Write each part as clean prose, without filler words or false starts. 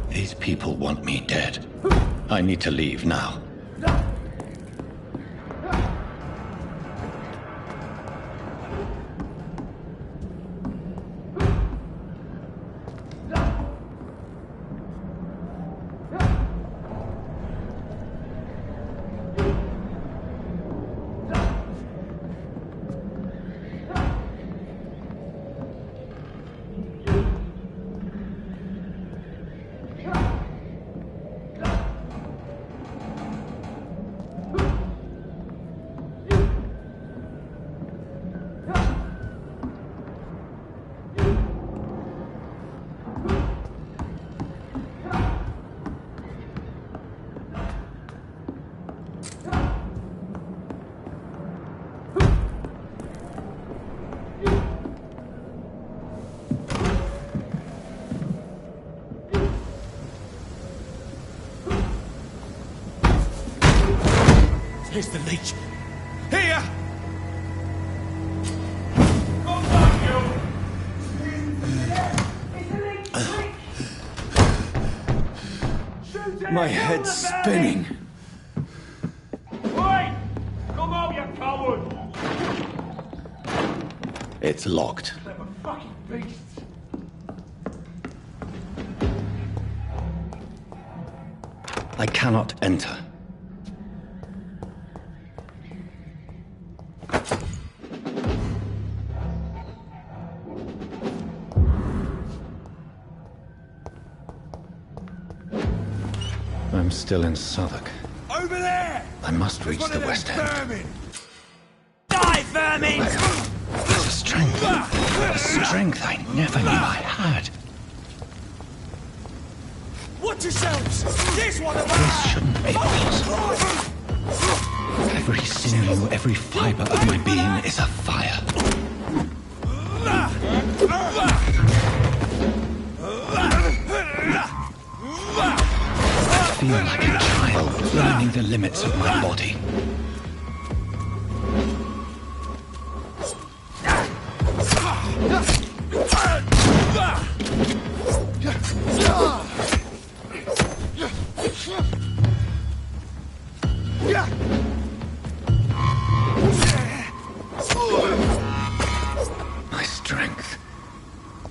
These people want me dead. I need to leave now. Here's the leech. Here! My head's spinning. Wait! Come on, you coward! It's locked. Clever fucking beasts! I cannot enter. I'm still in Southwark. Over there! I must reach the West End. Vermin. Die, vermin! There's a strength. A strength I never knew I had. Watch yourselves! This one of This shouldn't be possible. Every sinew, every fiber of my being is afire. I feel like a child learning the limits of my body. My strength,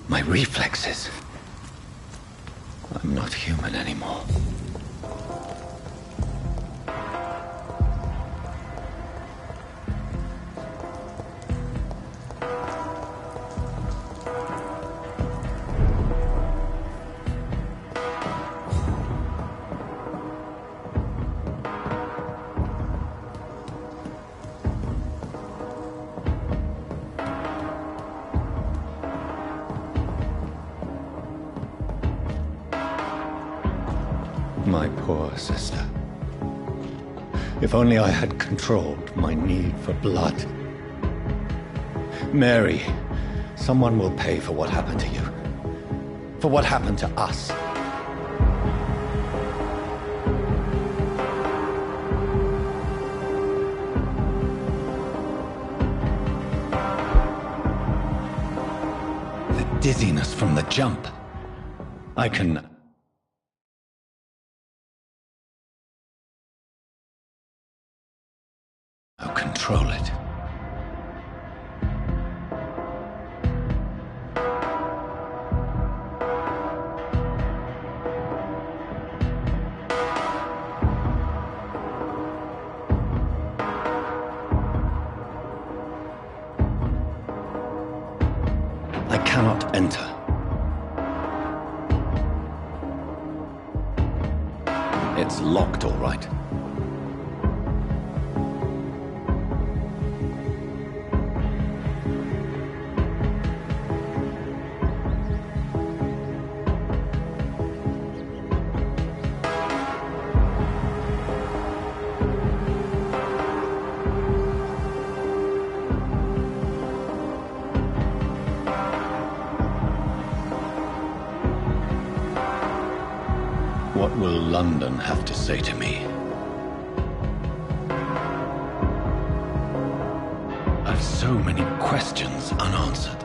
my reflexes. I'm not human anymore. My poor sister. If only I had controlled my need for blood. Mary, someone will pay for what happened to you. For what happened to us. The dizziness from the jump. I can... I'll control it. I cannot enter. It's locked, all right. What will London have to say to me? I've so many questions unanswered.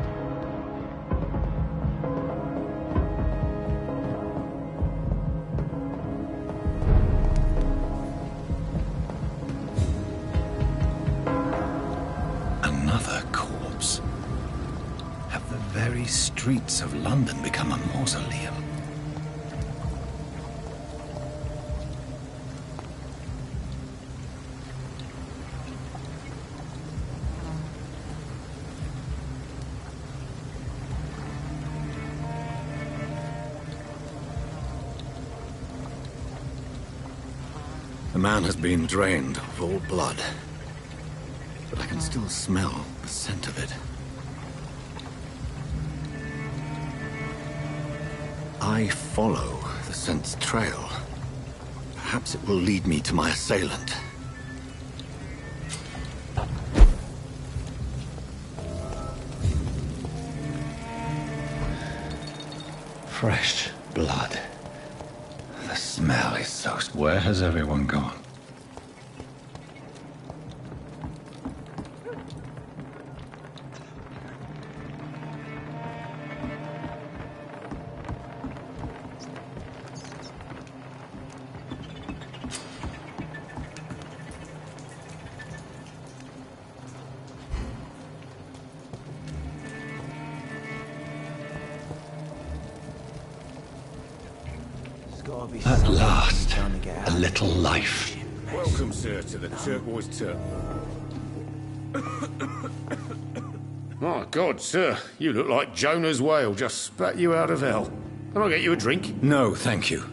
Another corpse. Have the very streets of London become a mausoleum? The man has been drained of all blood, but I can still smell the scent of it. I follow the scent's trail. Perhaps it will lead me to my assailant. Fresh blood. The smell is so... Where has everyone gone? At last, a little life. Welcome, sir, to the Turquoise Turtle. My God, sir, you look like Jonah's whale just spat you out of hell. Can I get you a drink? No, thank you.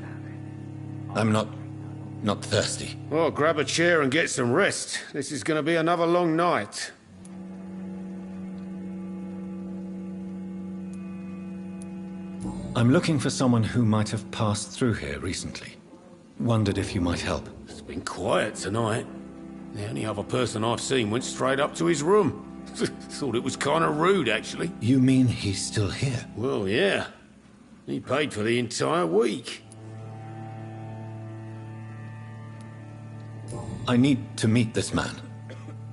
I'm not thirsty. Well, grab a chair and get some rest. This is going to be another long night. I'm looking for someone who might have passed through here recently. Wondered if you might help. It's been quiet tonight. The only other person I've seen went straight up to his room. Thought it was kind of rude, actually. You mean he's still here? Well, yeah. He paid for the entire week. I need to meet this man.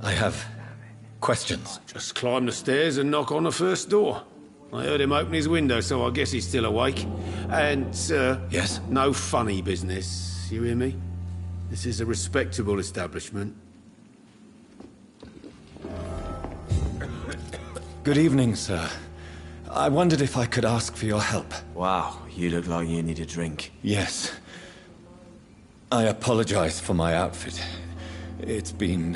I have questions. Just climb the stairs and knock on the first door. I heard him open his window, so I guess he's still awake. And, Yes? no funny business. You hear me? This is a respectable establishment. Good evening, sir. I wondered if I could ask for your help. Wow, you look like you need a drink. Yes. I apologize for my outfit. It's been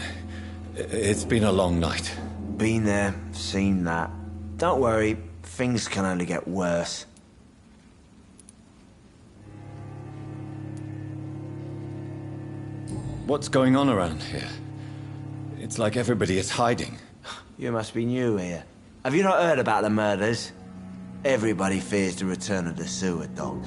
a long night. Been there, seen that. Don't worry, things can only get worse. What's going on around here? It's like everybody is hiding. You must be new here. Have you not heard about the murders? Everybody fears the return of the sewer dog.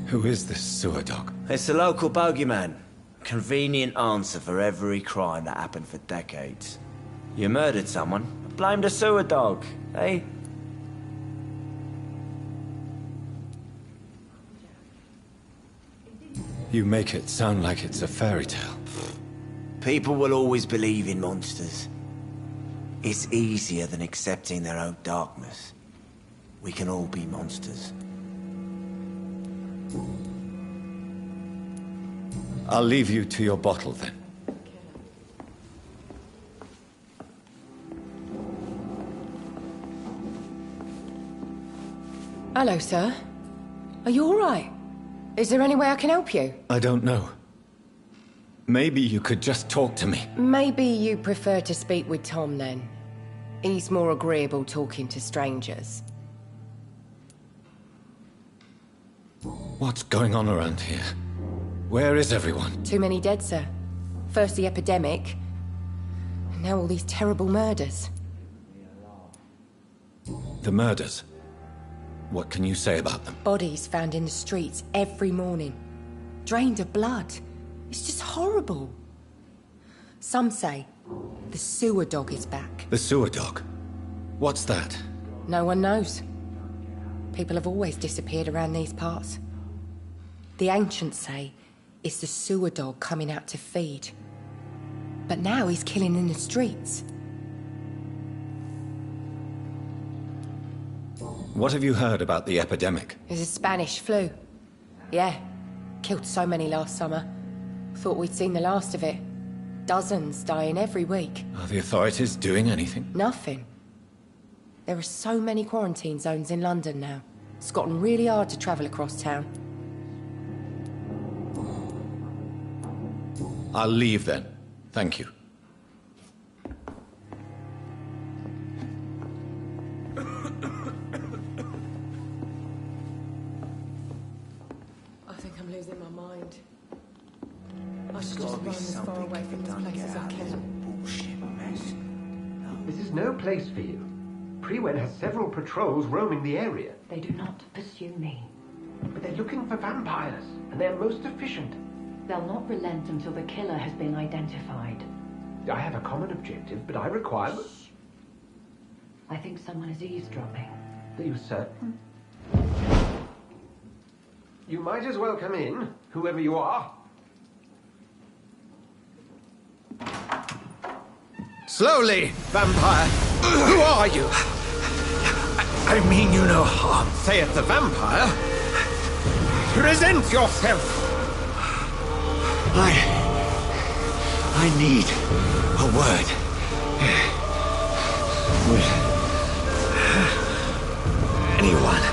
Who is this sewer dog? It's the local bogeyman. Convenient answer for every crime that happened for decades. You murdered someone, blame the sewer dog, eh? You make it sound like it's a fairy tale. People will always believe in monsters. It's easier than accepting their own darkness. We can all be monsters. I'll leave you to your bottle then. Hello, sir. Are you all right? Is there any way I can help you? I don't know. Maybe you could just talk to me. Maybe you prefer to speak with Tom, then. He's more agreeable talking to strangers. What's going on around here? Where is everyone? Too many dead, sir. First the epidemic, and now all these terrible murders. The murders. What can you say about them? Bodies found in the streets every morning. Drained of blood. It's just horrible. Some say the sewer dog is back. The sewer dog? What's that? No one knows. People have always disappeared around these parts. The ancients say it's the sewer dog coming out to feed. But now he's killing in the streets. What have you heard about the epidemic? It's a Spanish flu. Yeah. Killed so many last summer. Thought we'd seen the last of it. Dozens dying every week. Are the authorities doing anything? Nothing. There are so many quarantine zones in London now. It's gotten really hard to travel across town. I'll leave then. Thank you. I think I'm losing my mind. I should just run as far away from this place as I can. Bullshit mess. This is no place for you. Prewen has several patrols roaming the area. They do not pursue me. But they're looking for vampires, and they're most efficient. They'll not relent until the killer has been identified. I have a common objective, but I require... I think someone is eavesdropping. Are you certain? You might as well come in, whoever you are. Slowly, vampire! Who are you? I mean you no harm, saith the vampire. Present yourself! I need a word. With anyone.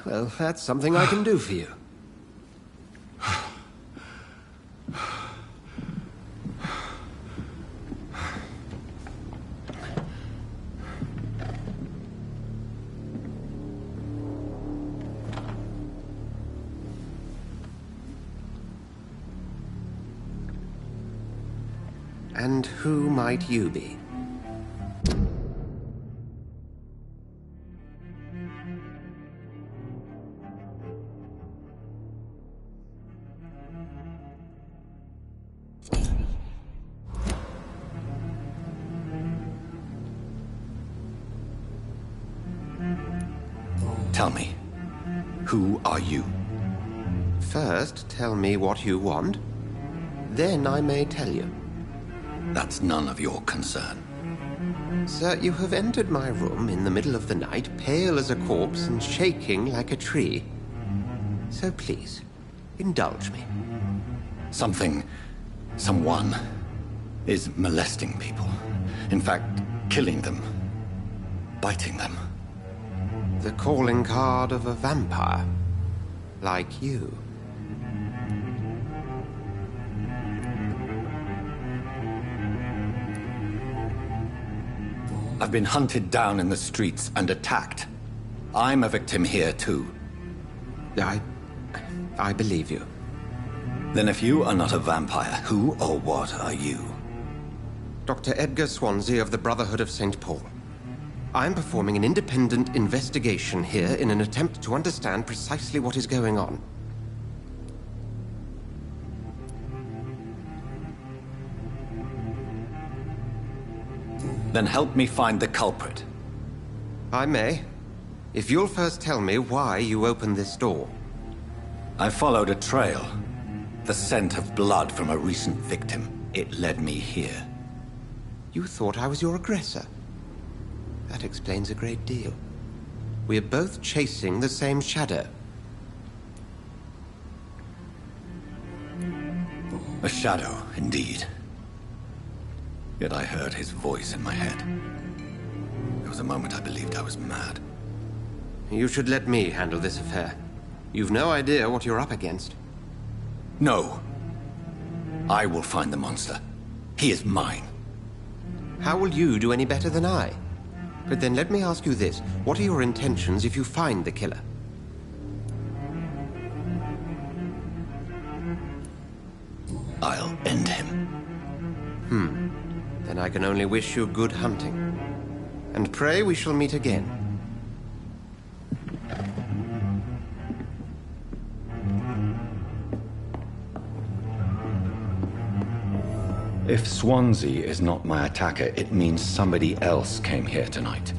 Well, that's something I can do for you. And who might you be? Tell me, who are you? First, tell me what you want. Then I may tell you. That's none of your concern. Sir, you have entered my room in the middle of the night, pale as a corpse and shaking like a tree. So please, indulge me. Someone is molesting people. In fact, killing them. Biting them. The calling card of a vampire. Like you. I've been hunted down in the streets and attacked. I'm a victim here, too. I believe you. Then if you are not a vampire, who or what are you? Dr. Edgar Swansea of the Brotherhood of St. Paul. I'm performing an independent investigation here in an attempt to understand precisely what is going on. Then help me find the culprit. I may, if you'll first tell me why you opened this door. I followed a trail. The scent of blood from a recent victim. It led me here. You thought I was your aggressor. That explains a great deal. We're both chasing the same shadow. A shadow, indeed. Yet I heard his voice in my head. There was a moment I believed I was mad. You should let me handle this affair. You've no idea what you're up against. No. I will find the monster. He is mine. How will you do any better than I? But then let me ask you this. What are your intentions if you find the killer? I'll end him. Then I can only wish you good hunting. And pray we shall meet again. If Swansea is not my attacker, it means somebody else came here tonight.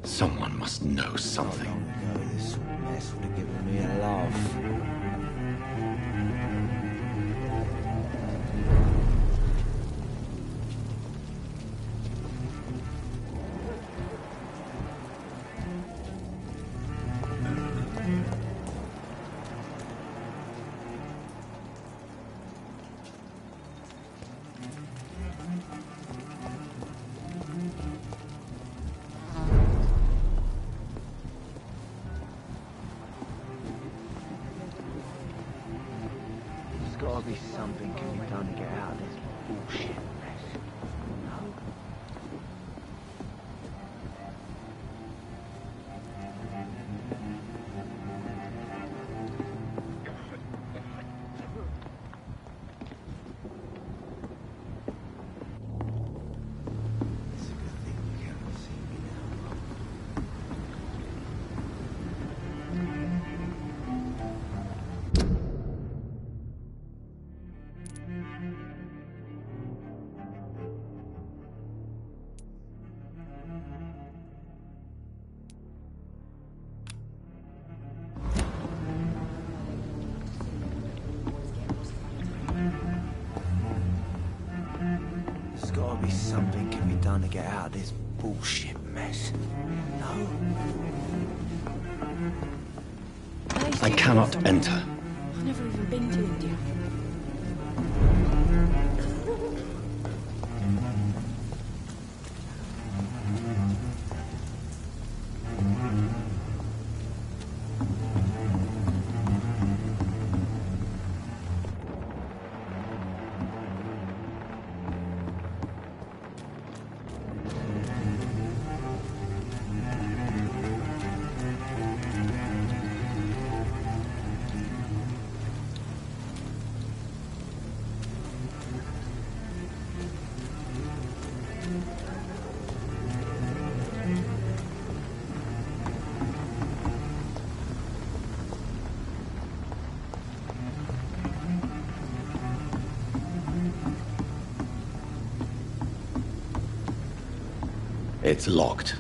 Someone must know something. This mess would have given me a laugh. be something can be done to get out of this bullshit mess. No? It's a good thing you can't see me now. There's gotta be something can be done to get out of this bullshit mess. No? I cannot enter. I've never even been to India. It's locked.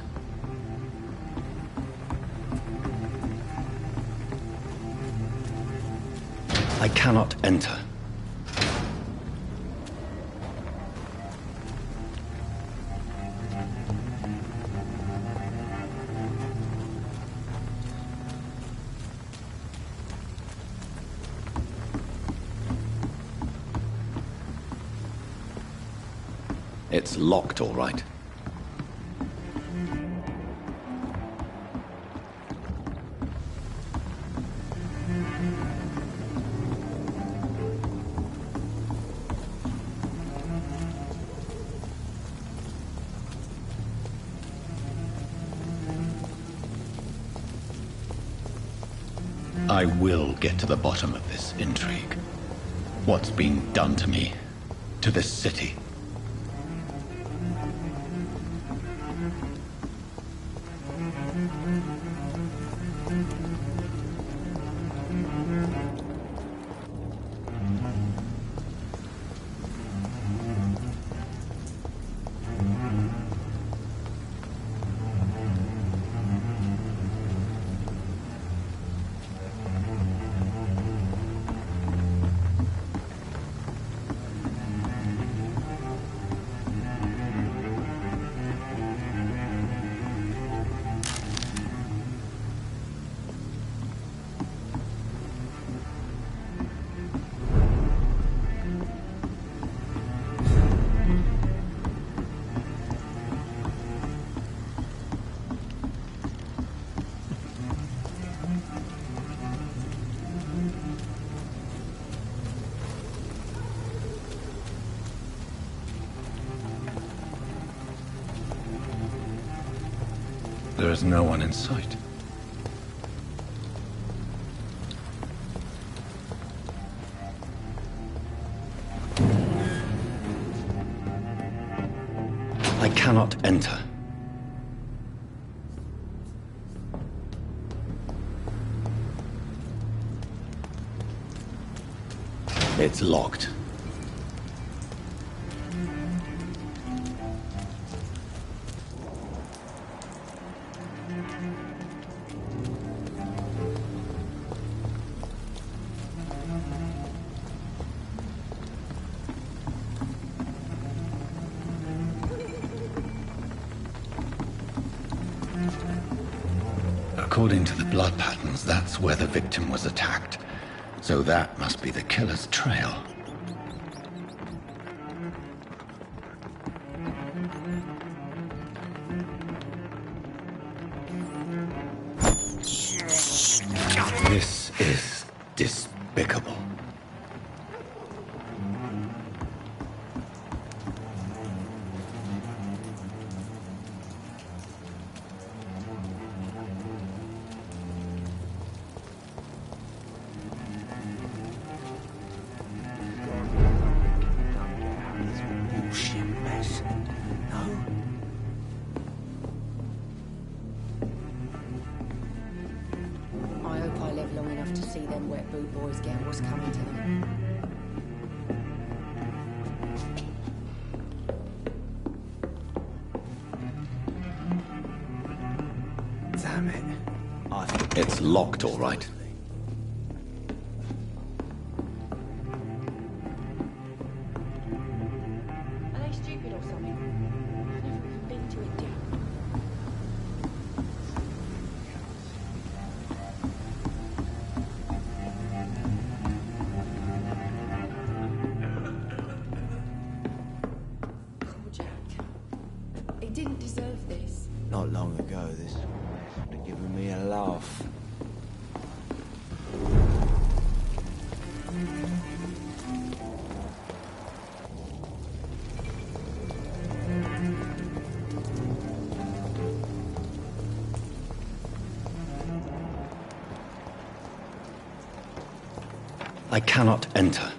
I cannot enter. It's locked, all right. I will get to the bottom of this intrigue. What's being done to me, to this city. There is no one in sight. I cannot enter. It's locked. According to the blood patterns, that's where the victim was attacked. So that must be the killer's trail. This is despicable. boot boys get what's coming to them. Damn it. I think It's locked, all right. Are they stupid or something? I've never even been to India. Poor Jack. He didn't deserve this. not long ago this place would have given me a laugh. I cannot enter.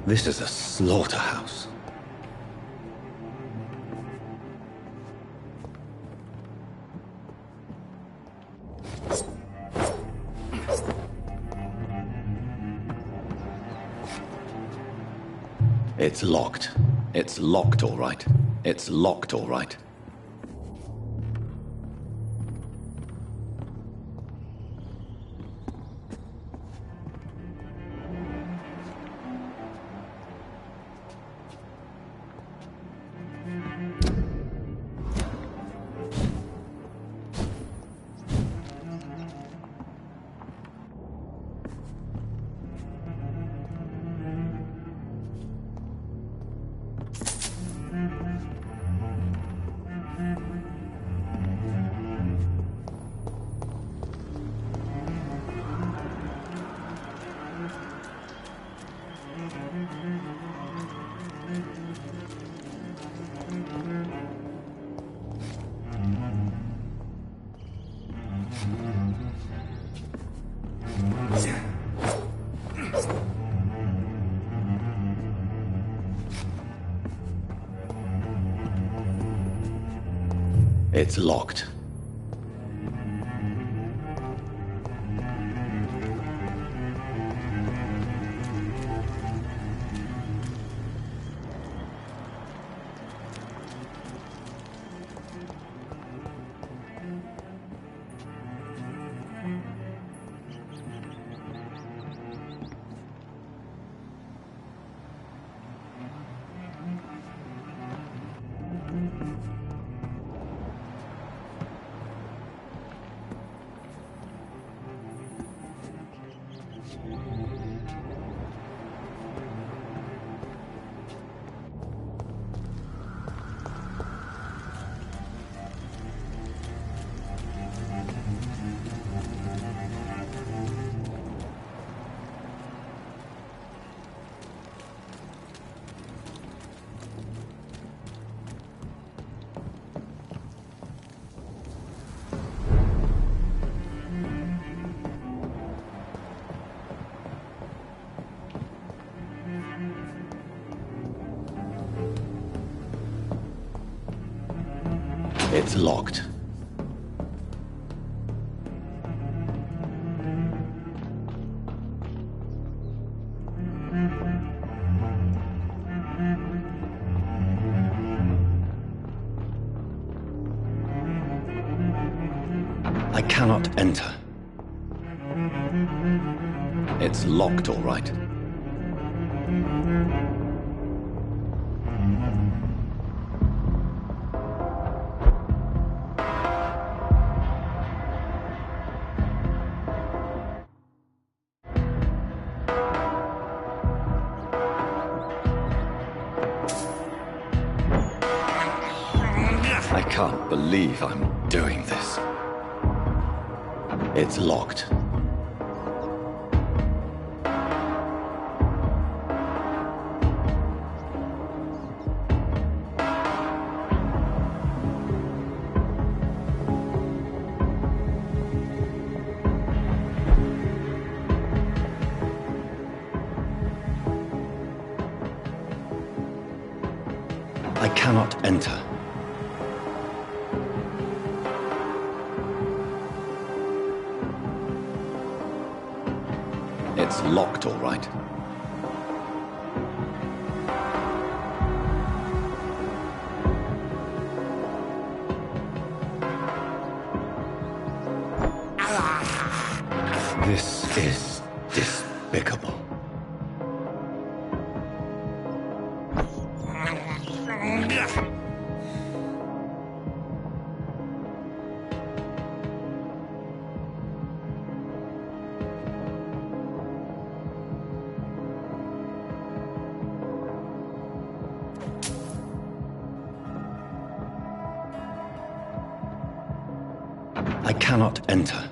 This is a slaughterhouse. It's locked. It's locked, all right. It's locked, all right. It's locked. It's locked. I cannot enter. It's locked, all right. I can't believe I'm doing this. It's locked. I cannot enter. It's locked, all right. This is despicable. I cannot enter.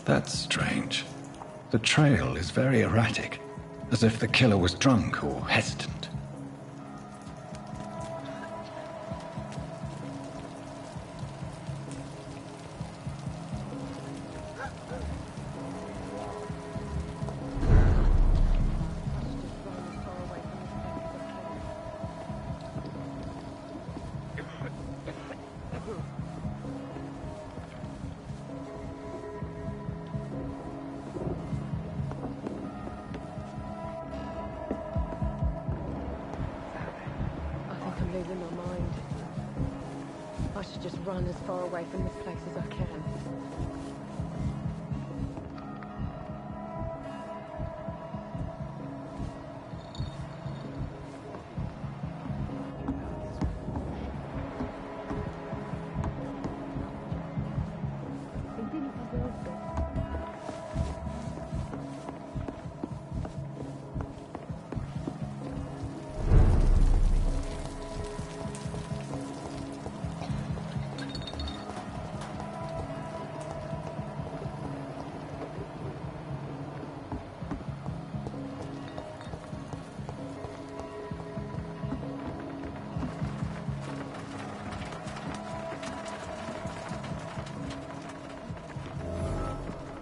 That's strange. The trail is very erratic, as if the killer was drunk or hesitant. Losing my mind. I should just run as far away from this place as I can.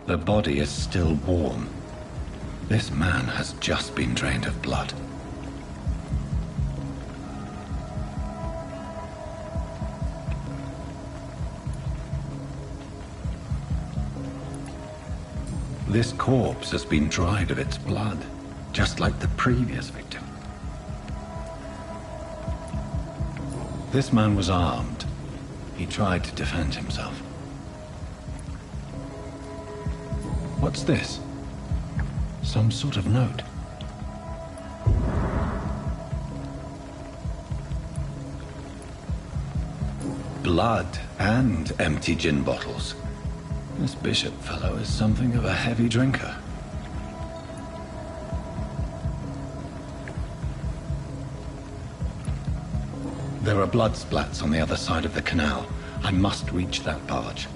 The body is still warm. This man has just been drained of blood. This corpse has been dried of its blood, just like the previous victim. This man was armed. He tried to defend himself. What's this? Some sort of note. Blood and empty gin bottles. This Bishop fellow is something of a heavy drinker. There are blood splats on the other side of the canal. I must reach that barge.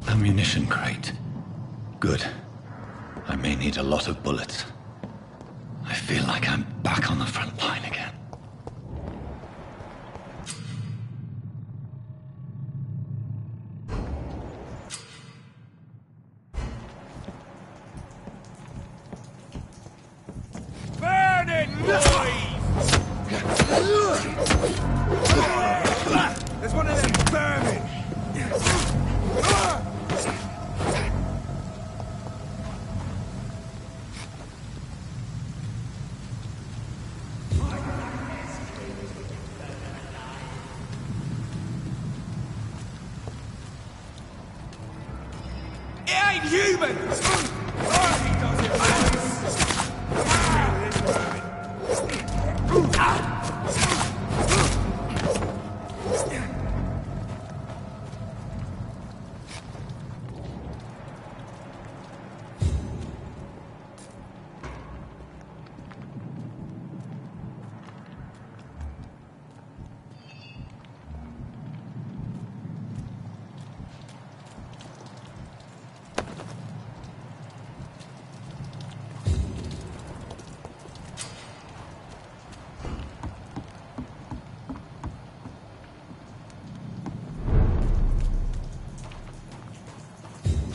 Ammunition crate. Good. I may need a lot of bullets. I feel like I'm back on the front line again. Burn it, boys! There's one of them vermin!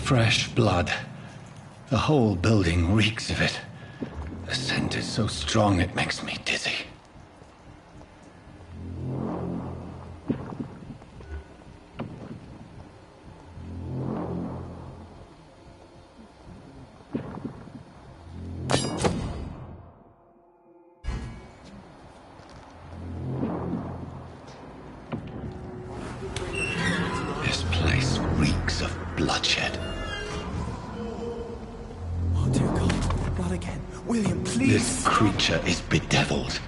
fresh blood. The whole building reeks of it. The scent is so strong it makes me dizzy. This place reeks of bloodshed. Oh, dear God. Not again. William, please. This creature is bedeviled.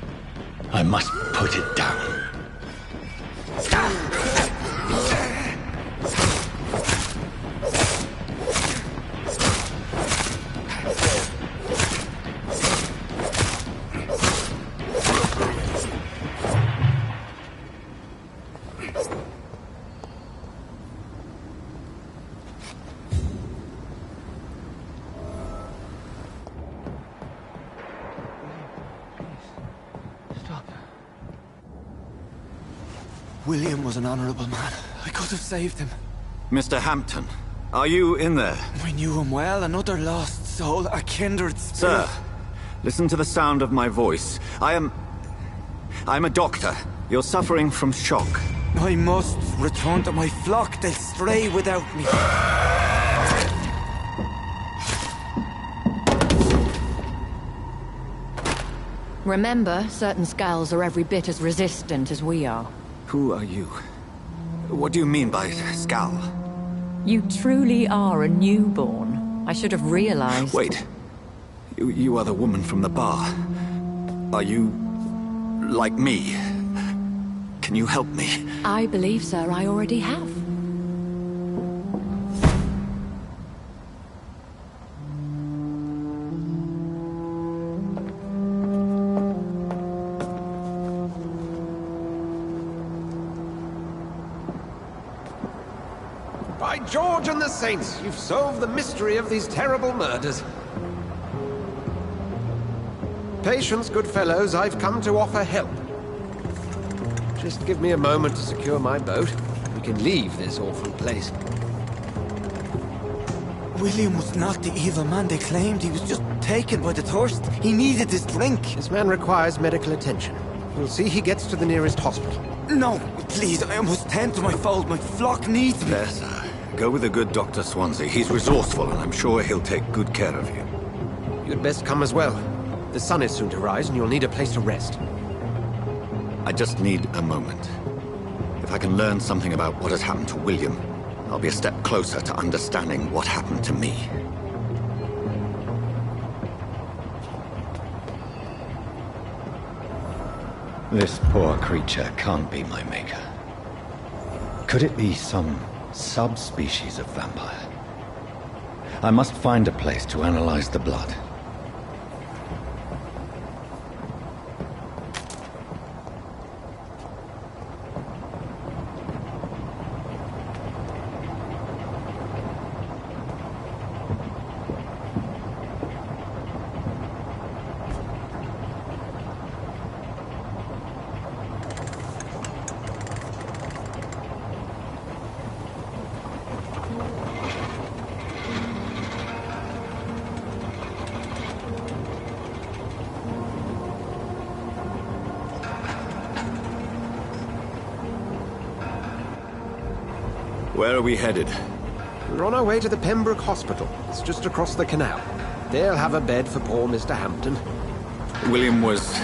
I must put it down. William was an honorable man. I could have saved him. Mr. Hampton, are you in there? I knew him well, another lost soul, a kindred spirit. Sir, listen to the sound of my voice. I'm a doctor. You're suffering from shock. I must return to my flock. They'll stray without me. Remember, certain skulls are every bit as resistant as we are. Who are you? What do you mean by Skal? You truly are a newborn. I should have realized. Wait. You are the woman from the bar. Are you... like me? Can you help me? I believe, sir, I already have. By George and the Saints, you've solved the mystery of these terrible murders. Patience, good fellows, I've come to offer help. Just give me a moment to secure my boat. We can leave this awful place. William was not the evil man they claimed. He was just taken by the thirst. He needed this drink. This man requires medical attention. We'll see he gets to the nearest hospital. No, please, I must tend to my fold. My flock needs me. There, sir. Go with the good Dr. Swansea. He's resourceful, and I'm sure he'll take good care of you. You'd best come as well. The sun is soon to rise, and you'll need a place to rest. I just need a moment. If I can learn something about what has happened to William, I'll be a step closer to understanding what happened to me. This poor creature can't be my maker. Could it be some subspecies of vampire? I must find a place to analyze the blood. Where are we headed? We're on our way to the Pembroke Hospital. It's just across the canal. They'll have a bed for poor Mr. Hampton. William was...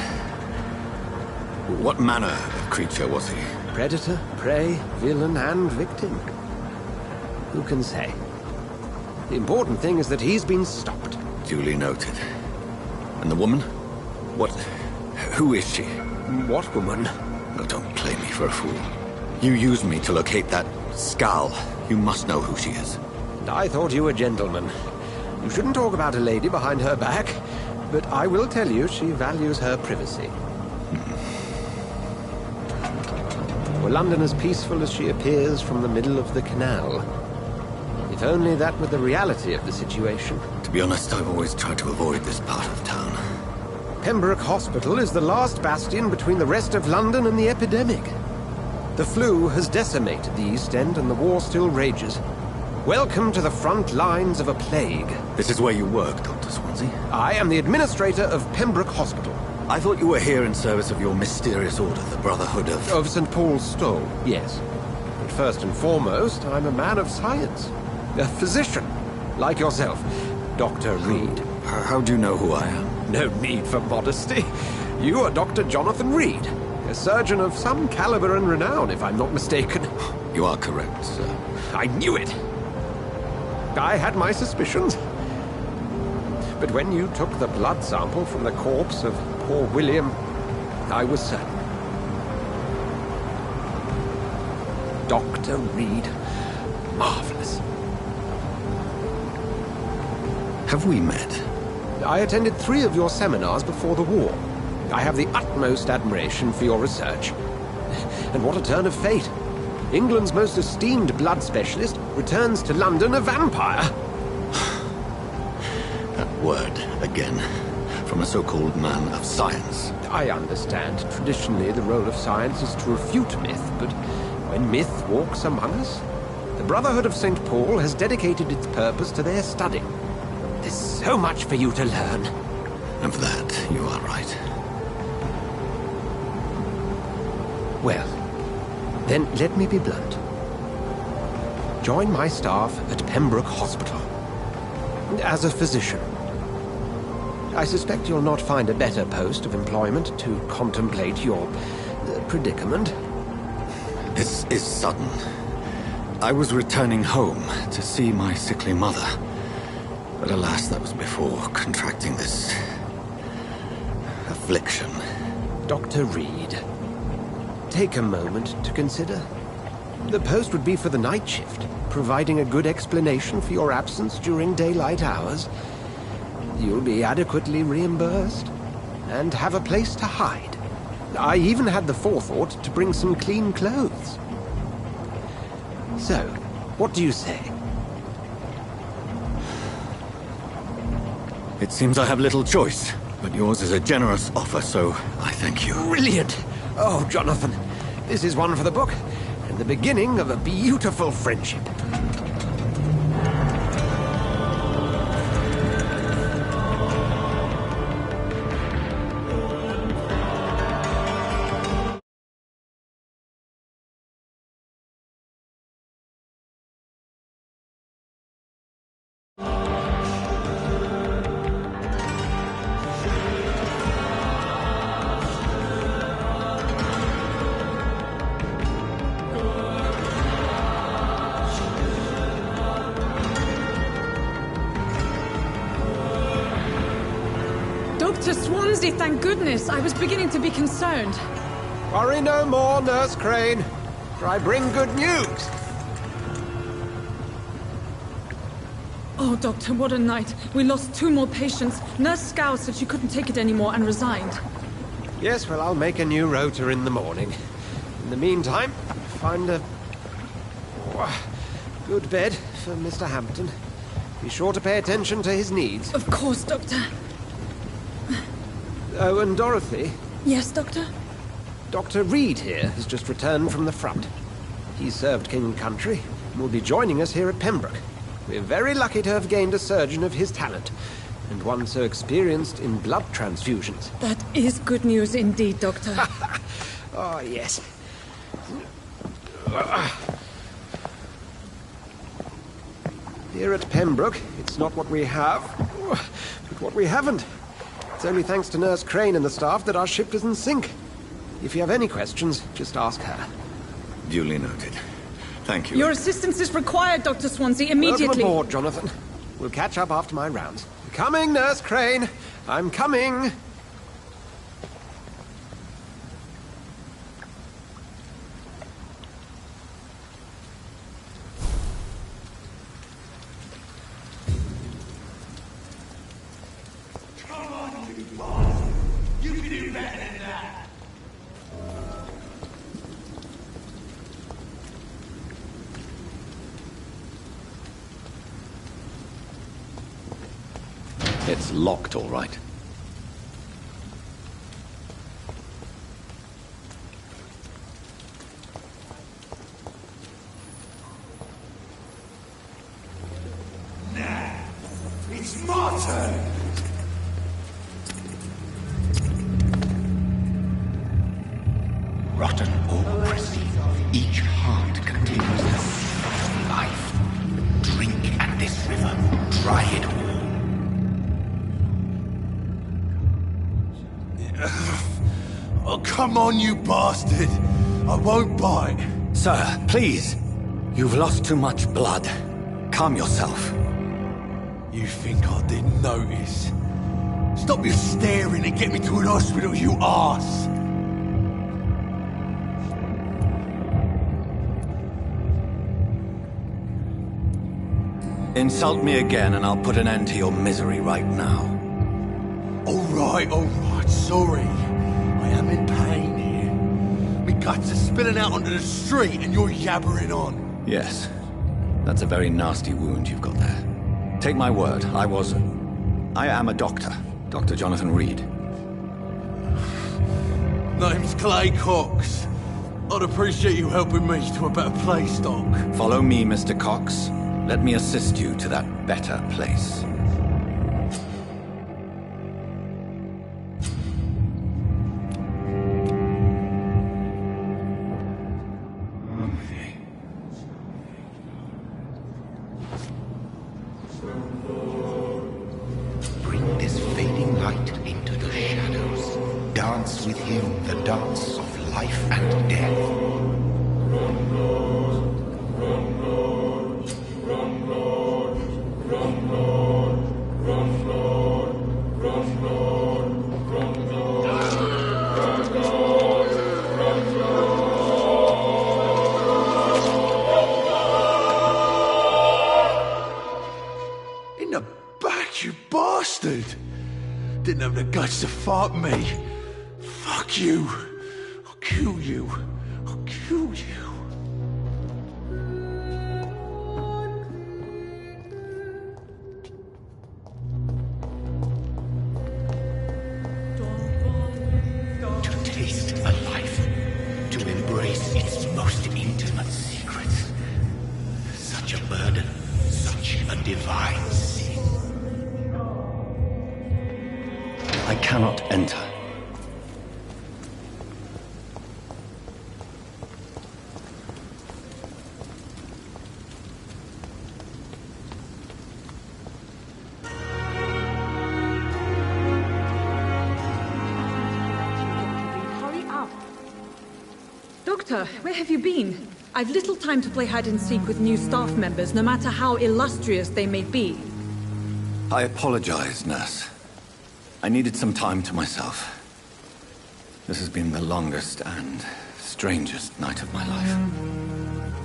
what manner of creature was he? Predator, prey, villain, and victim. Who can say? The important thing is that he's been stopped. Duly noted. And the woman? What... who is she? What woman? No, don't play me for a fool. You used me to locate that Skal. You must know who she is. I thought you a gentleman. You shouldn't talk about a lady behind her back, but I will tell you she values her privacy. Were London as peaceful as she appears from the middle of the canal? If only that were the reality of the situation. To be honest, I've always tried to avoid this part of town. Pembroke Hospital is the last bastion between the rest of London and the epidemic. The flu has decimated the East End and the war still rages. Welcome to the front lines of a plague. This is where you work, Dr. Swansea? I am the administrator of Pembroke Hospital. I thought you were here in service of your mysterious order, the Brotherhood of... Of St. Paul's Stole, yes. But first and foremost, I'm a man of science. A physician, like yourself, Dr. Reed. How do you know who I am? No need for modesty. You are Dr. Jonathan Reed, a surgeon of some caliber and renown, if I'm not mistaken. You are correct, sir. I knew it. I had my suspicions. But when you took the blood sample from the corpse of poor William, I was certain. Dr. Reed. Marvelous. Have we met? I attended 3 of your seminars before the war. I have the utmost admiration for your research. And what a turn of fate. England's most esteemed blood specialist returns to London a vampire. That word, again, from a so-called man of science. I understand. Traditionally, the role of science is to refute myth, but when myth walks among us, the Brotherhood of St. Paul has dedicated its purpose to their study. There's so much for you to learn. And for that, you are right. Well, then let me be blunt. Join my staff at Pembroke Hospital. As a physician. I suspect you'll not find a better post of employment to contemplate your predicament. This is sudden. I was returning home to see my sickly mother. But alas, that was before contracting this... affliction. Dr. Reed, take a moment to consider. The post would be for the night shift, providing a good explanation for your absence during daylight hours. You'll be adequately reimbursed, and have a place to hide. I even had the forethought to bring some clean clothes. So, what do you say? It seems I have little choice, but yours is a generous offer, so I thank you. Brilliant! Oh, Jonathan, this is one for the book, and the beginning of a beautiful friendship. Dr. Swansea, thank goodness. I was beginning to be concerned. Worry no more, Nurse Crane, for I bring good news. Oh, Doctor, what a night. We lost 2 more patients. Nurse Scow said she couldn't take it anymore and resigned. Yes, well, I'll make a new rota in the morning. In the meantime, find a good bed for Mr. Hampton. Be sure to pay attention to his needs. Of course, Doctor. Oh, and Dorothy? Yes, Doctor? Dr. Reed here has just returned from the front. He served King and Country and will be joining us here at Pembroke. We're very lucky to have gained a surgeon of his talent, and one so experienced in blood transfusions. That is good news indeed, Doctor. Oh, yes. Here at Pembroke, it's not what we have, but what we haven't. It's only thanks to Nurse Crane and the staff that our ship doesn't sink. If you have any questions, just ask her. Duly noted. Thank you. Your assistance is required, Dr. Swansea, immediately. Welcome aboard, Jonathan. We'll catch up after my rounds. Coming, Nurse Crane. I'm coming. It's locked, all right. Each heart contains the seed of life. Drink at this river. Dry it all. Oh, come on, you bastard! I won't bite. Sir, please. You've lost too much blood. Calm yourself. You think I didn't notice? Stop your staring and get me to an hospital, you arse! Insult me again and I'll put an end to your misery right now. Alright, sorry. I am in pain here. My guts are spilling out onto the street and you're yabbering on. Yes. That's a very nasty wound you've got there. Take my word, I am a doctor. Dr. Jonathan Reed. Name's Clay Cox. I'd appreciate you helping me to a better place, Doc. Follow me, Mr. Cox. Let me assist you to that better place. Bring this fading light into the shadows. Dance with him the dance of life and death. In the back, you bastard! Didn't have the guts to fight me. Fuck you. I'll kill you. I'll kill you. To taste a life, to embrace its most intimate secrets. Such a burden, such a divine sin. I cannot enter. Hurry up. Doctor, where have you been? I've little time to play hide and seek with new staff members, no matter how illustrious they may be. I apologize, nurse. I needed some time to myself. This has been the longest and strangest night of my life.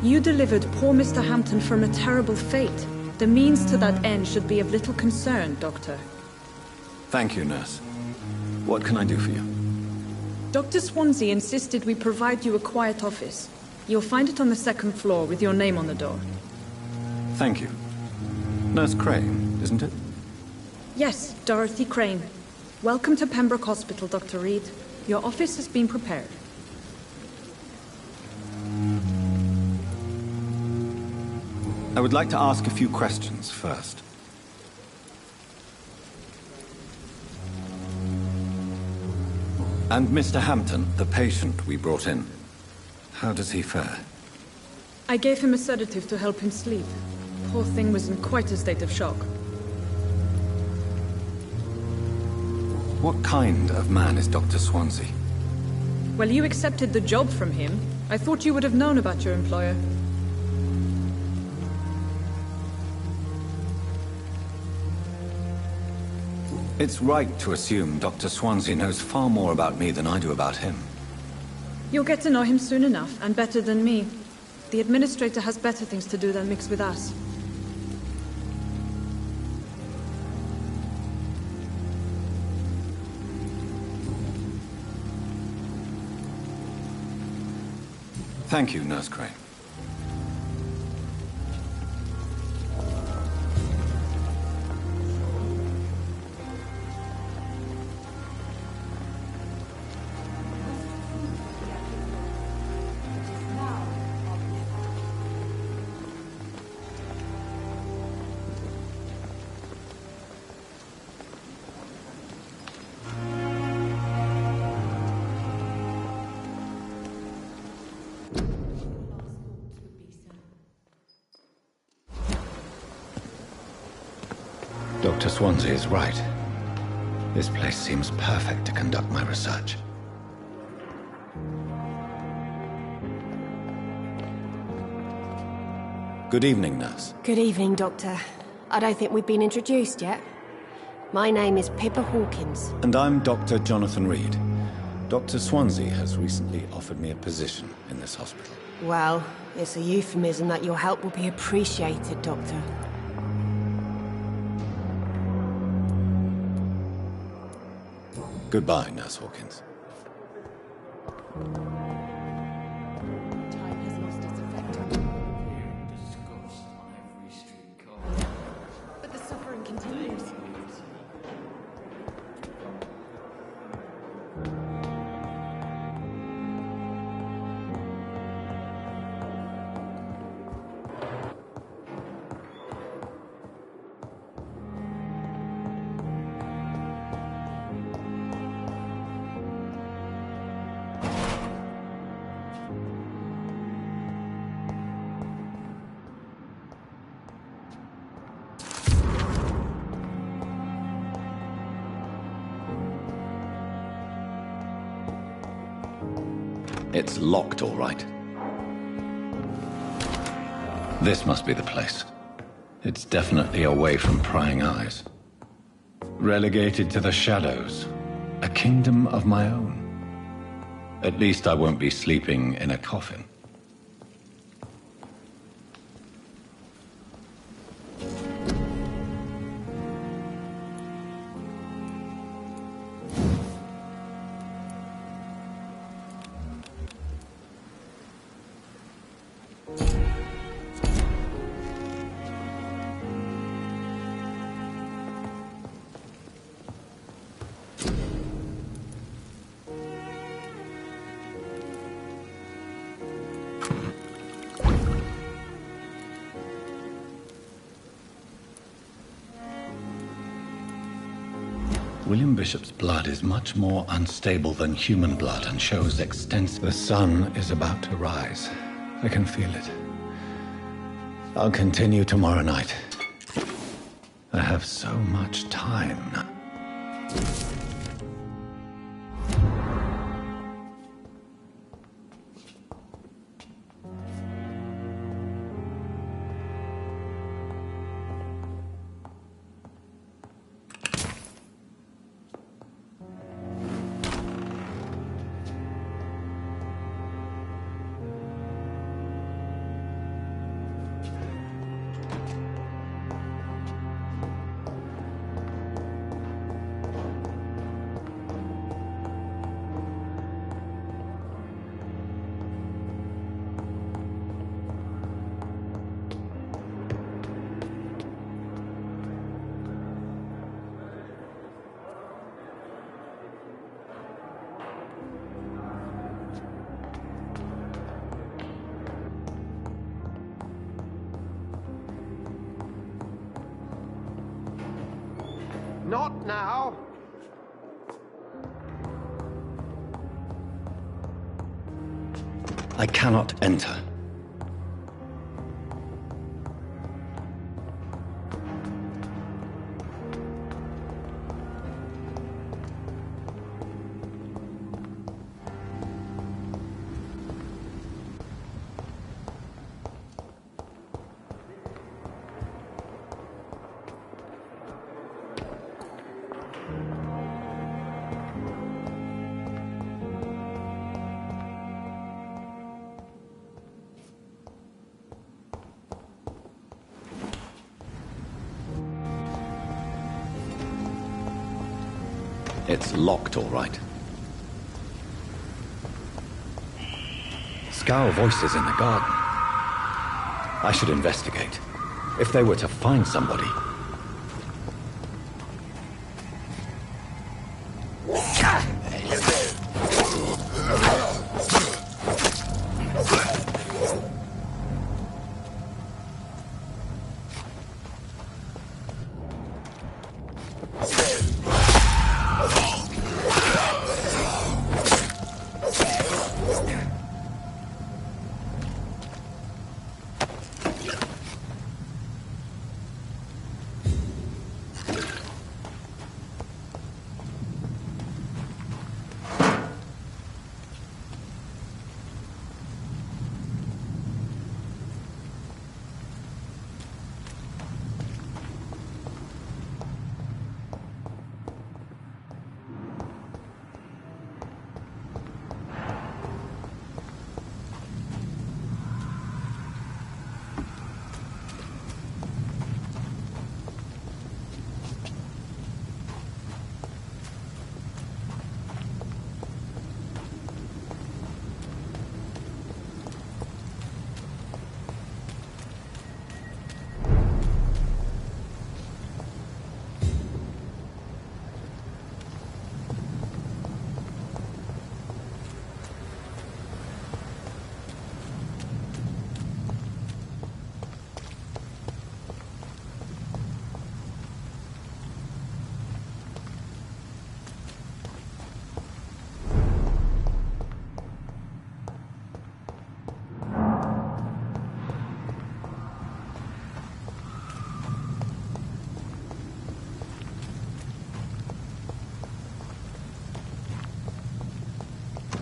You delivered poor Mr. Hampton from a terrible fate. The means to that end should be of little concern, Doctor. Thank you, nurse. What can I do for you? Dr. Swansea insisted we provide you a quiet office. You'll find it on the second floor with your name on the door. Thank you. Nurse Crane, isn't it? Yes, Dorothy Crane. Welcome to Pembroke Hospital, Dr. Reed. Your office has been prepared. I would like to ask a few questions first. And Mr. Hampton, the patient we brought in, how does he fare? I gave him a sedative to help him sleep. Poor thing was in quite a state of shock. What kind of man is Dr. Swansea? Well, you accepted the job from him. I thought you would have known about your employer. It's right to assume Dr. Swansea knows far more about me than I do about him. You'll get to know him soon enough, and better than me. The administrator has better things to do than mix with us. Thank you, Nurse Crane. Dr. Swansea is right. This place seems perfect to conduct my research. Good evening, nurse. Good evening, Doctor. I don't think we've been introduced yet. My name is Pippa Hawkins. And I'm Dr. Jonathan Reed. Dr. Swansea has recently offered me a position in this hospital. Well, it's a euphemism that your help will be appreciated, Doctor. Goodbye, Nurse Hawkins. Time has lost its effect on me. But the suffering continues. It's locked, all right. This must be the place. It's definitely away from prying eyes. Relegated to the shadows. A kingdom of my own. At least I won't be sleeping in a coffin. William Bishop's blood is much more unstable than human blood and shows extensive. The sun is about to rise. I can feel it. I'll continue tomorrow night. I have so much time now. Not now! I cannot enter. It's locked, all right. Scowl voices in the garden. I should investigate. If they were to find somebody...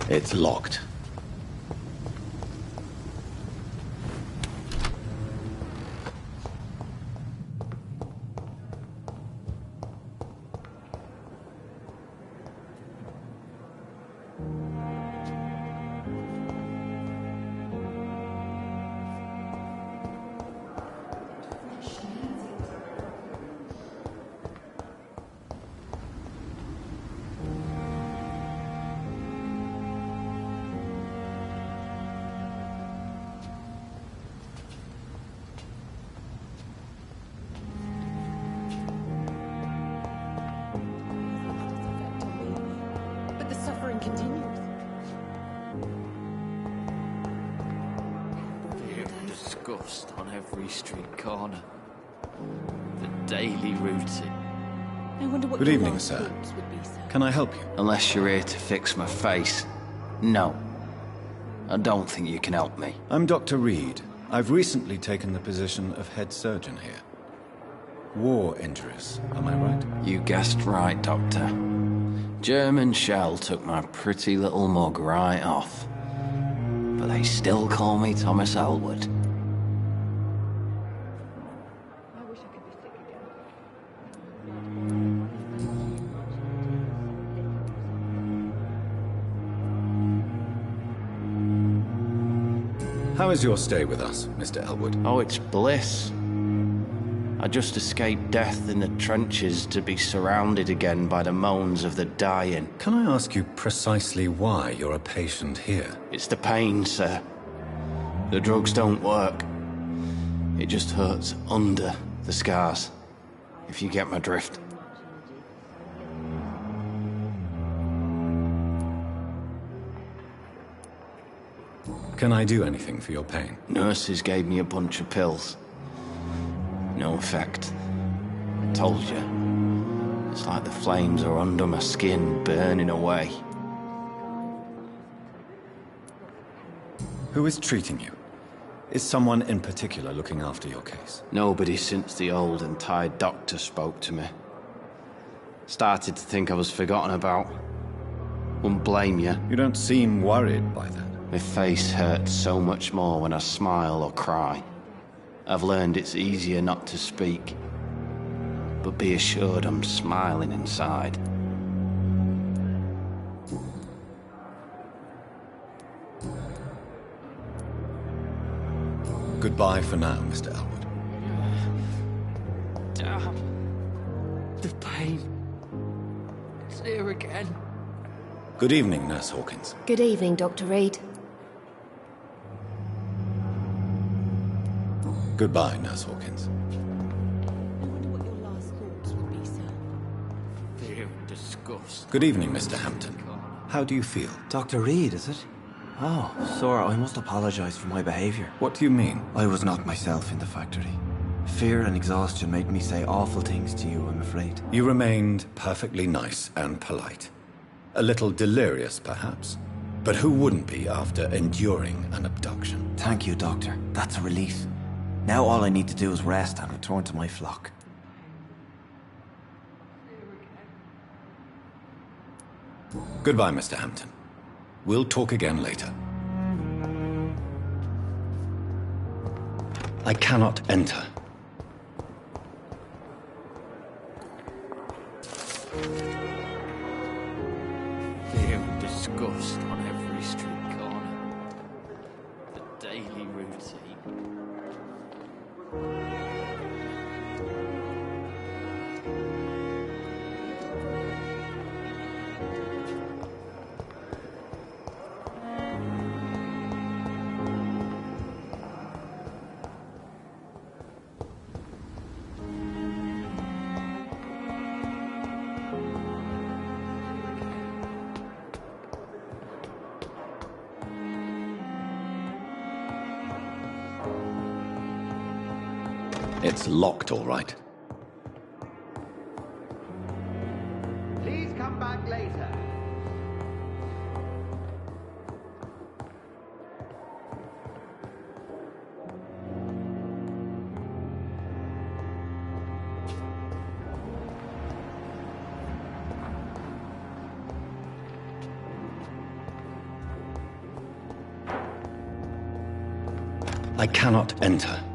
It's locked. Disgust on every street corner. The daily routine. I wonder what Good your evening, last sir. thoughts would be, sir. Can I help you? Unless you're here to fix my face. No. I don't think you can help me. I'm Dr. Reed. I've recently taken the position of head surgeon here. War injuries, am I right? You guessed right, Doctor. German shell took my pretty little mug right off. But they still call me Thomas Elwood. How is your stay with us, Mr. Elwood? Oh, it's bliss. I just escaped death in the trenches to be surrounded again by the moans of the dying. Can I ask you precisely why you're a patient here? It's the pain, sir. The drugs don't work. It just hurts under the scars, if you get my drift. Can I do anything for your pain? Nurses gave me a bunch of pills. No effect. I told you. It's like the flames are under my skin, burning away. Who is treating you? Is someone in particular looking after your case? Nobody since the old and tired doctor spoke to me. Started to think I was forgotten about. Wouldn't blame you. You don't seem worried by that. My face hurts so much more when I smile or cry. I've learned it's easier not to speak. But be assured I'm smiling inside. Goodbye for now, Mr. Elwood. Damn. The pain. It's here again. Good evening, Nurse Hawkins. Good evening, Dr. Reed. Goodbye, Nurse Hawkins. I wonder what your last thoughts would be, sir. Fear and disgust. Good evening, Mr. Hampton. How do you feel? Dr. Reed, is it? Oh, sir, I must apologize for my behavior. What do you mean? I was not myself in the factory. Fear and exhaustion made me say awful things to you, I'm afraid. You remained perfectly nice and polite. A little delirious, perhaps. But who wouldn't be after enduring an abduction? Thank you, Doctor. That's a relief. Now all I need to do is rest and return to my flock. Goodbye, Mr. Hampton. We'll talk again later. I cannot enter. Fear and disgust on every street corner. The daily routine. It's locked, all right. Please come back later. I cannot enter.